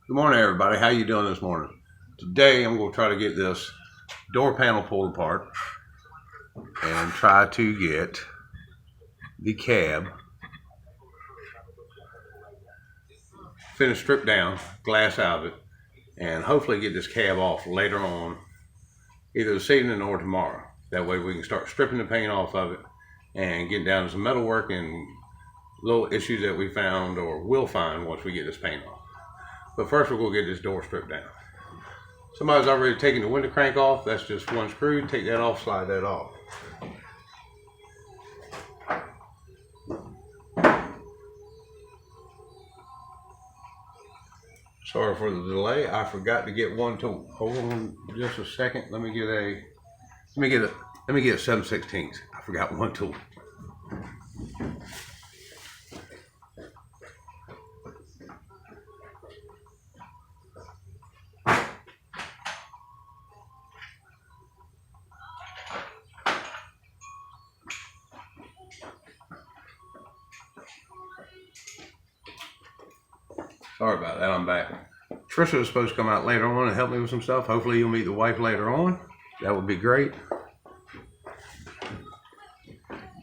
Good morning, everybody. How you doing this morning? Today, I'm going to try to get this door panel pulled apart and try to get the cab finished, stripped down, glass out of it, and hopefully get this cab off later on, either this evening or tomorrow. That way we can start stripping the paint off of it and getting down to some metal work and little issues that we found or will find once we get this paint off. But first, we're going to get this door stripped down. Somebody's already taken the window crank off. That's just one screw. Take that off, slide that off. Sorry for the delay. I forgot to get one tool. Hold on just a second. Let me get a 7/16. I forgot one tool. Sorry about that, I'm back. Trisha is supposed to come out later on and help me with some stuff. Hopefully you'll meet the wife later on. That would be great.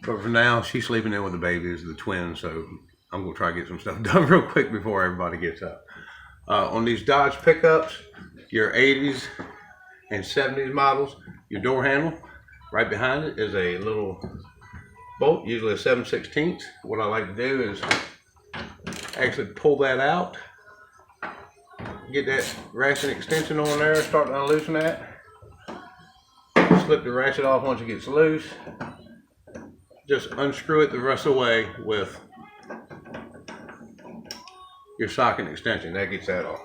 But for now, she's sleeping in with the babies, the twins, so I'm gonna try to get some stuff done real quick before everybody gets up. On these Dodge pickups, your 80s and 70s models, your door handle, right behind it is a little bolt, usually a 7/16. What I like to do is actually pull that out, get that ratchet extension on there, start to loosen that, slip the ratchet off once it gets loose, just unscrew it the rest of the way with your socket extension. That gets that off.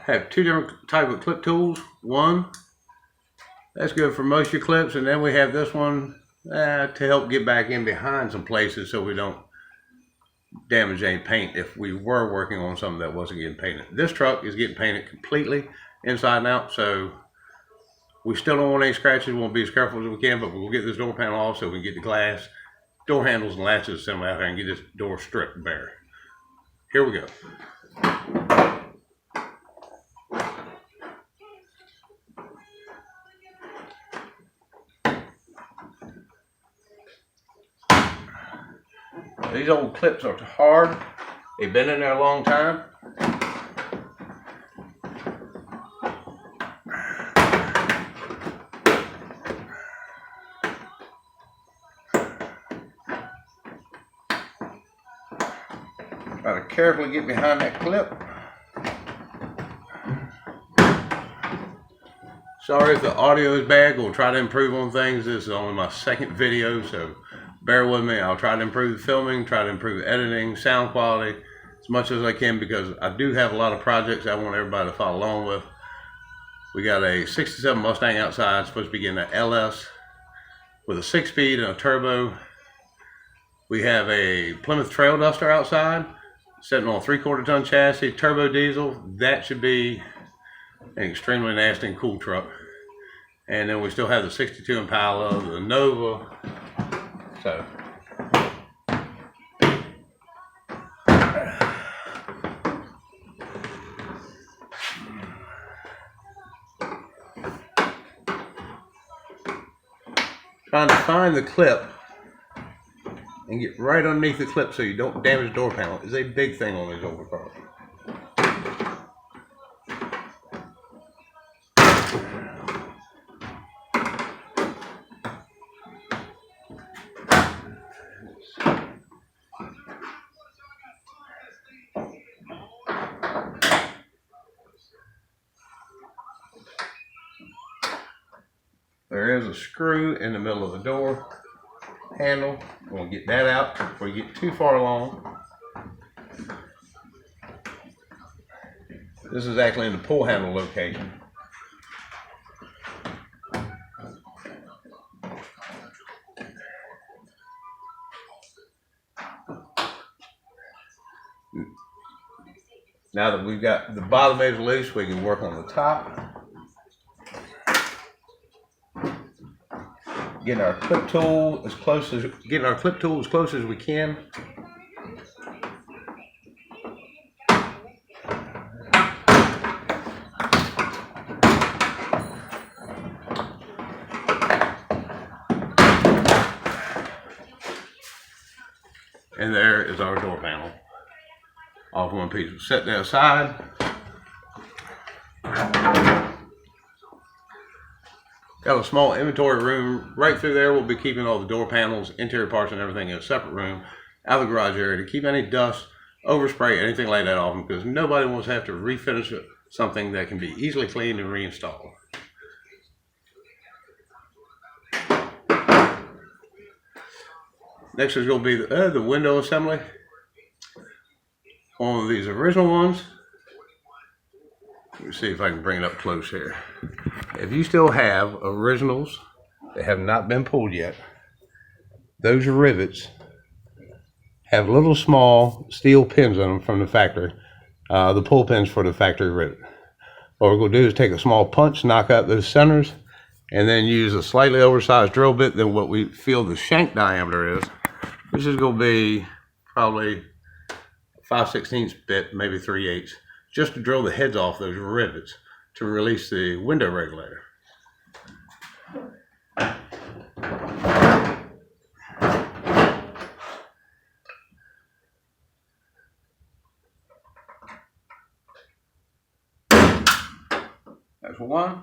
Have two different type of clip tools. One, that's good for most of your clips, and then we have this one to help get back in behind some places so we don't damage any paint if we were working on something that wasn't getting painted. This truck is getting painted completely inside and out, so we still don't want any scratches. We want to be as careful as we can, but we'll get this door panel off so we can get the glass, door handles, and latches assembled out there and get this door stripped bare. Here we go. These old clips are hard. They've been in there a long time. Try to carefully get behind that clip. Sorry if the audio is bad. We'll try to improve on things. This is only my second video, so bear with me. I'll try to improve the filming, try to improve editing, sound quality as much as I can, because I do have a lot of projects I want everybody to follow along with. We got a 67 Mustang outside, supposed to be getting an LS with a 6-speed and a turbo. We have a Plymouth Trail Duster outside, sitting on a 3/4 ton chassis, turbo diesel. That should be an extremely nasty and cool truck. And then we still have the 62 Impala, the Nova. So trying to find the clip and get right underneath the clip so you don't damage the door panel is a big thing on these older cars. There is a screw in the middle of the door handle. We'll get that out before you get too far along. This is actually in the pull handle location. Now that we've got the bottom edge loose, we can work on the top. Getting our clip tool as close as we can. And there is our door panel. All in one piece. We'll set that aside. Got a small inventory room right through there. We'll be keeping all the door panels, interior parts, and everything in a separate room out of the garage area to keep any dust, overspray, anything like that off them, because nobody wants to have to refinish something that can be easily cleaned and reinstalled. Next is going to be the window assembly. On these original ones, let me see if I can bring it up close here. If you still have originals that have not been pulled yet, those rivets have little small steel pins on them from the factory, the pull pins for the factory rivet. What we're going to do is take a small punch, knock out those centers, and then use a slightly oversized drill bit than what we feel the shank diameter is. This is going to be probably 5/16 bit, maybe 3/8, just to drill the heads off those rivets to release the window regulator. That's one.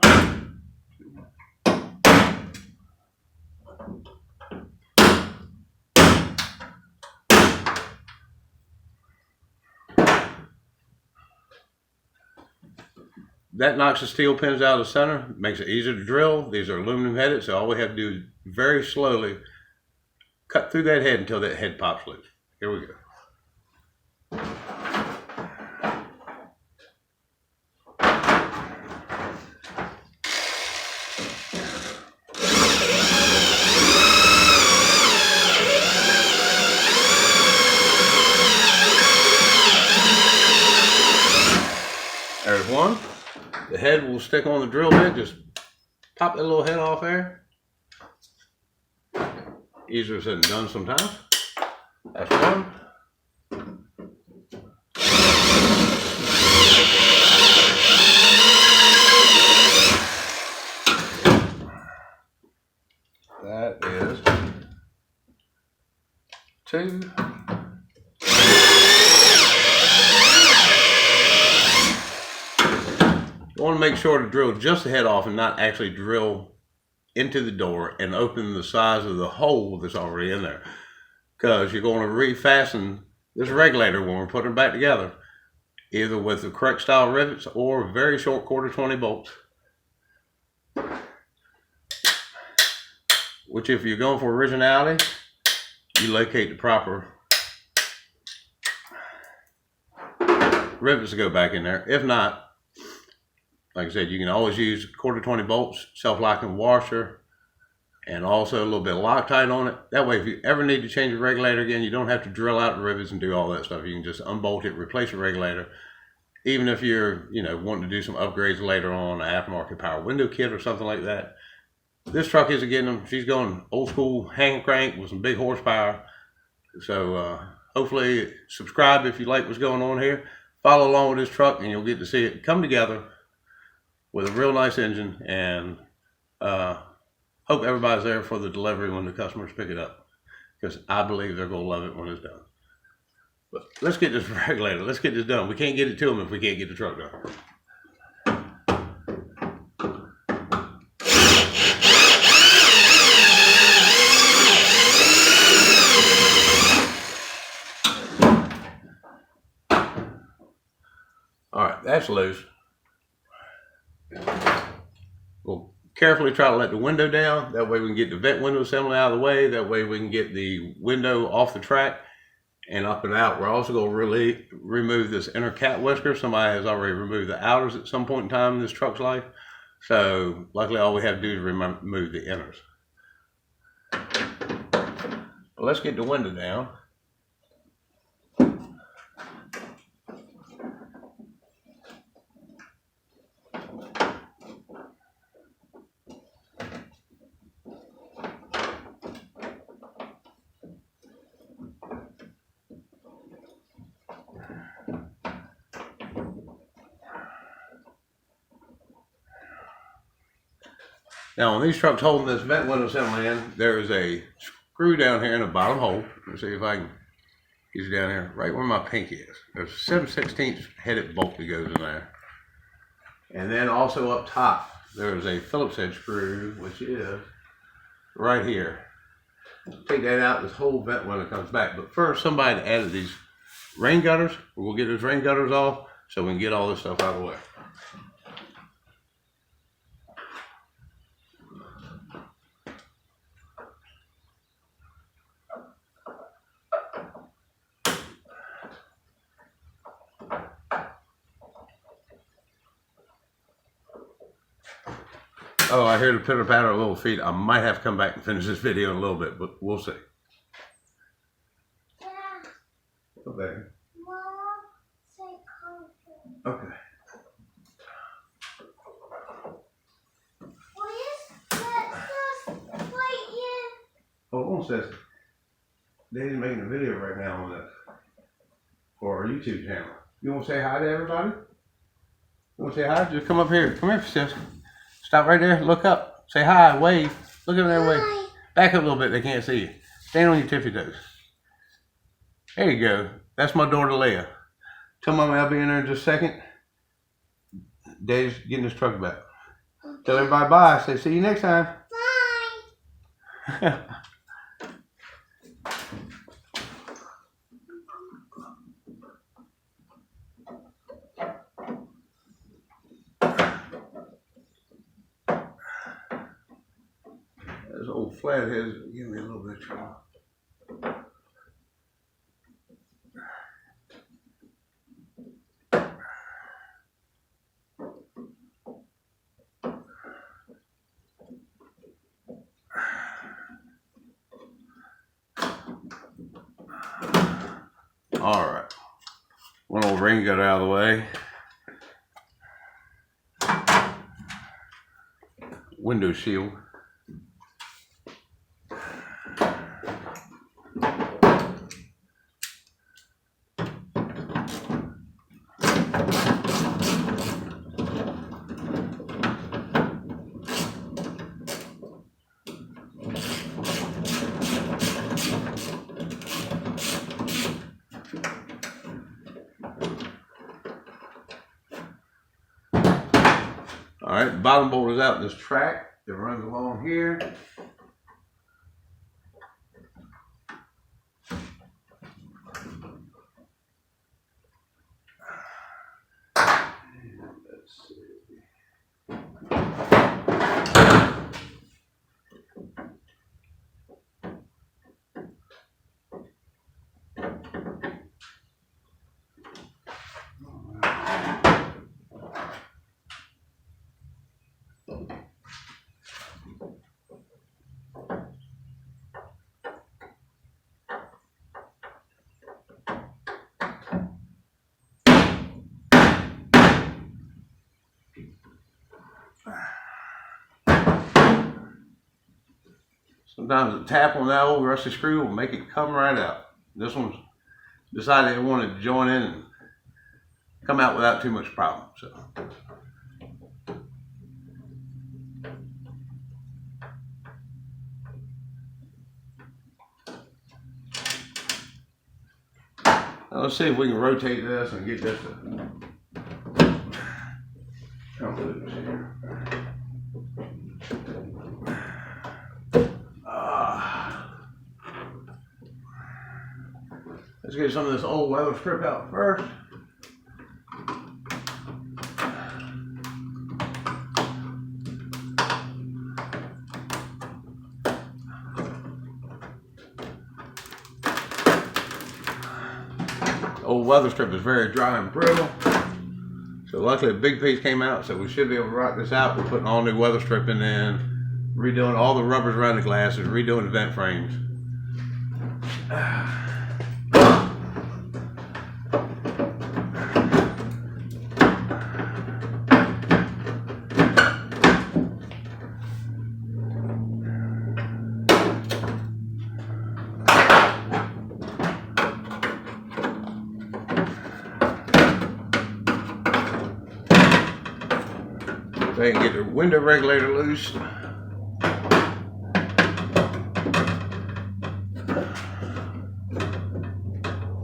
That knocks the steel pins out of the center, makes it easier to drill. These are aluminum headed, so all we have to do is very slowly cut through that head until that head pops loose. Here we go. There's one. The head will stick on the drill bit. Just pop that little head off there. Easier said than done sometimes. That's one. That is two. You want to make sure to drill just the head off and not actually drill into the door and open the size of the hole that's already in there, because you're going to refasten this regulator when we're putting it back together, either with the correct style rivets or very short 1/4-20 bolts, which if you're going for originality, you locate the proper rivets to go back in there. If not, like I said, you can always use 1/4-20 bolts, self-locking washer, and also a little bit of Loctite on it. That way, if you ever need to change the regulator again, you don't have to drill out the rivets and do all that stuff. You can just unbolt it, replace the regulator. Even if you're, wanting to do some upgrades later on, an aftermarket power window kit or something like that. This truck isn't getting them. She's going old school hand crank with some big horsepower. So hopefully subscribe if you like what's going on here. Follow along with this truck and you'll get to see it come together with a real nice engine, and hope everybody's there for the delivery when the customers pick it up, because I believe they're going to love it when it's done. But let's get this regulator. Let's get this done. We can't get it to them if we can't get the truck done. All right, that's loose. We'll carefully try to let the window down. That way we can get the vent window assembly out of the way. That way we can get the window off the track and up and out. We're also going to really remove this inner cat whisker. Somebody has already removed the outers at some point in time in this truck's life. So luckily all we have to do is remove the inners. Well, let's get the window down. Now on these trucks holding this vent window assembly in, there is a screw down here in the bottom hole. Let's see if I can He's down there, right where my pinky is. There's a 7/16 headed bolt that goes in there. And then also up top, there's a Phillips head screw, which is right here. Take that out, this whole vent when it comes back. But first, somebody added these rain gutters. We'll get those rain gutters off so we can get all this stuff out of the way. Oh, I hear the pitter patter of little feet. I might have to come back and finish this video in a little bit, but we'll see. Yeah. Okay. Mama, say comfort. Okay. Hold on, sis. Daddy's making a video right now on this for our YouTube channel. You want to say hi to everybody? You want to say hi? Just come up here. Come here, sis. Stop right there. Look up. Say hi. Wave. Look at there. Wave. Back up a little bit. They can't see you. Stand on your tippy toes. There you go. That's my daughter, Leah. Tell Mommy I'll be in there in just a second. Daddy's getting his truck back. Okay. Tell everybody bye. Say see you next time. Bye. Those old flatheads give me a little bit of trouble. All right, one old rain gutter out of the way. Window shield. All right, the bottom bolt is out in this track that runs along here. Let's see. Sometimes a tap on that old rusty screw will make it come right out. This one's decided it wanted to join in and come out without too much problem. So. Now let's see if we can rotate this and get this to come loose here. Let's get some of this old weather strip out first. Old weather strip is very dry and brittle. So luckily a big piece came out, so we should be able to rock this out. We're putting all new weather stripping in, redoing all the rubbers around the glasses, redoing the vent frames. They can get the window regulator loose.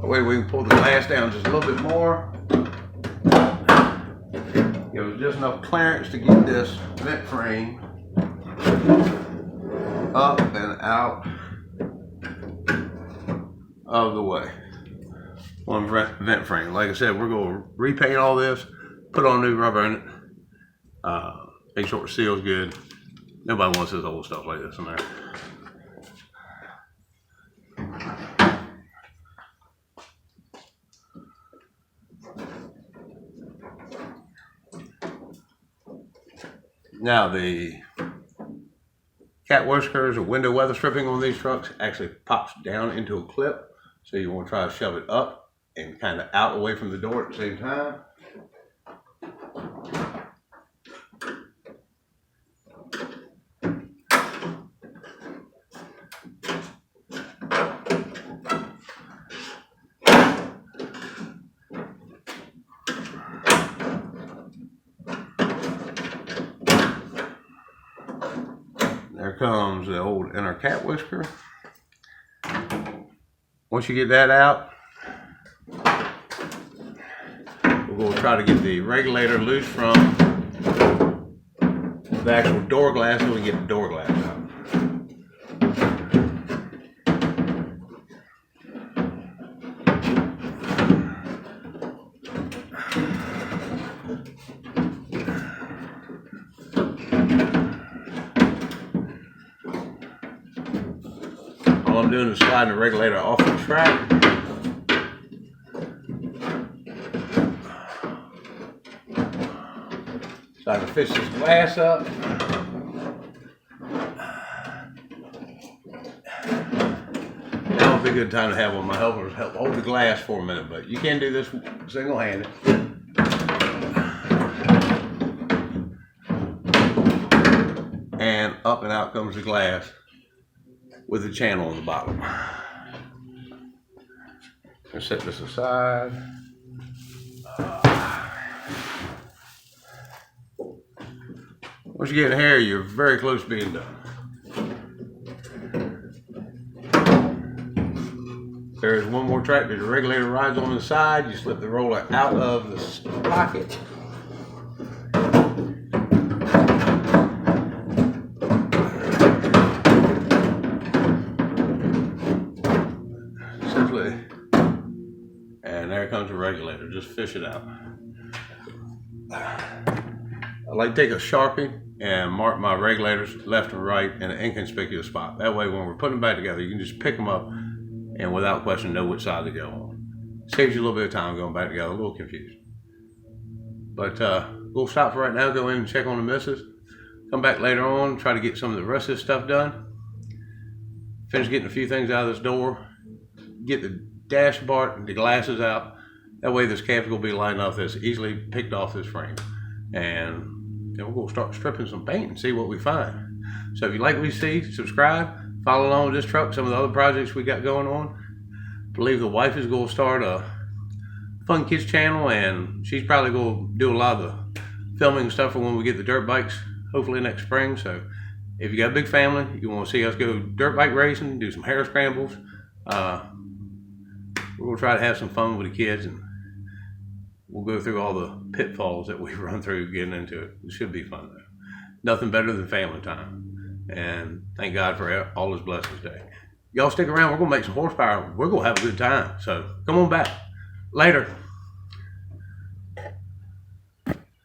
That way we can pull the glass down just a little bit more. Give us just enough clearance to get this vent frame up and out of the way. One vent frame. Like I said, we're going to repaint all this, put on new rubber in it, make sure it seals good. Nobody wants this old stuff like this in there. Now the cat whiskers or window weather stripping on these trucks actually pops down into a clip. So you want to try to shove it up and kind of out away from the door at the same time. There comes the old inner cat whisker. Once you get that out, we're going to try to get the regulator loose from the actual door glass so we can get the door glass out. All I'm doing is sliding the regulator off the track. So I can fish this glass up. Now would be a good time to have one of my helpers help hold the glass for a minute, but you can do this single-handed. And up and out comes the glass with the channel on the bottom. I'll set this aside. Once you get here, you're very close to being done. There is one more track that the regulator rides on the side. You slip the roller out of the pocket. And there comes the regulator. Just fish it out. I like to take a Sharpie and mark my regulators left and right in an inconspicuous spot. That way when we're putting them back together, you can just pick them up and without question know which side to go on. Saves you a little bit of time going back together, a little confused. But we'll stop for right now, go in and check on the missus. Come back later on, try to get some of the rest of this stuff done. Finish getting a few things out of this door. Get the dashboard and the glasses out. That way this cap's gonna be lined up that's easily picked off this frame. And then we're gonna start stripping some paint and see what we find. So if you like what you see, subscribe, follow along with this truck, some of the other projects we got going on. I believe the wife is gonna start a Fun Kids channel and she's probably gonna do a lot of the filming stuff for when we get the dirt bikes, hopefully next spring. So if you got a big family, you wanna see us go dirt bike racing, do some hare scrambles, we're gonna try to have some fun with the kids and we'll go through all the pitfalls that we run through getting into it. It should be fun though. Nothing better than family time. And thank God for all his blessings today. Y'all stick around, we're gonna make some horsepower. We're gonna have a good time. So come on back. Later.